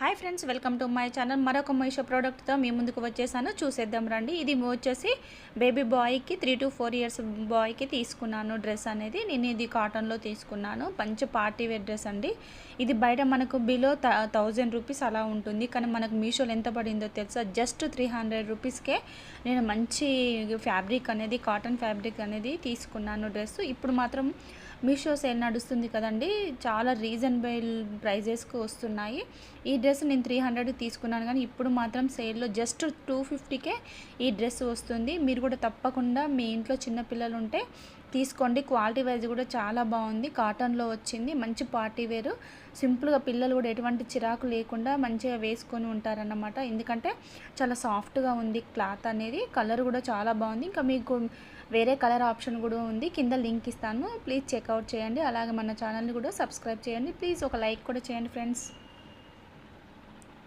Hi friends, welcome to my channel. మరొక మీషో ప్రోడక్ట్తో మీ ముందుకు వచ్చేసాను. చూసేద్దాం రండి. ఇది వచ్చేసి బేబీ బాయ్కి 3 to 4 ఇయర్స్ బాయ్కి తీసుకున్నాను డ్రెస్ అనేది. నేను ఇది కాటన్లో తీసుకున్నాను. మంచి పార్టీ వేర్ డ్రెస్ అండి. ఇది బయట మనకు బిలో 1000 రూపీస్ అలా ఉంటుంది, కానీ మనకు మీషోలో ఎంత పడిందో తెలుసా? జస్ట్ 300 రూపీస్కే నేను మంచి ఫ్యాబ్రిక్ అనేది, కాటన్ ఫ్యాబ్రిక్ అనేది తీసుకున్నాను డ్రెస్. ఇప్పుడు మాత్రం మీషో సేల్ నడుస్తుంది కదండి, చాలా రీజనబుల్ ప్రైజెస్కి వస్తున్నాయి. ఈ డ్రెస్ నేను 300 తీసుకున్నాను, కానీ ఇప్పుడు మాత్రం సేల్లో జస్ట్ 250కే ఈ డ్రెస్ వస్తుంది. మీరు కూడా తప్పకుండా మీ ఇంట్లో చిన్నపిల్లలు ఉంటే తీసుకోండి. క్వాలిటీ వైజ్ కూడా చాలా బాగుంది. కాటన్లో వచ్చింది, మంచి పార్టీ వేరు. సింపుల్గా పిల్లలు కూడా ఎటువంటి చిరాకు లేకుండా మంచిగా వేసుకొని ఉంటారన్నమాట. ఎందుకంటే చాలా సాఫ్ట్గా ఉంది క్లాత్ అనేది. కలర్ కూడా చాలా బాగుంది. ఇంకా మీకు వేరే కలర్ ఆప్షన్ కూడా ఉంది, కింద లింక్ ఇస్తాను, ప్లీజ్ చెక్అవుట్ చేయండి. అలాగే మన ఛానల్ని కూడా సబ్స్క్రైబ్ చేయండి. ప్లీజ్ ఒక లైక్ కూడా చేయండి ఫ్రెండ్స్.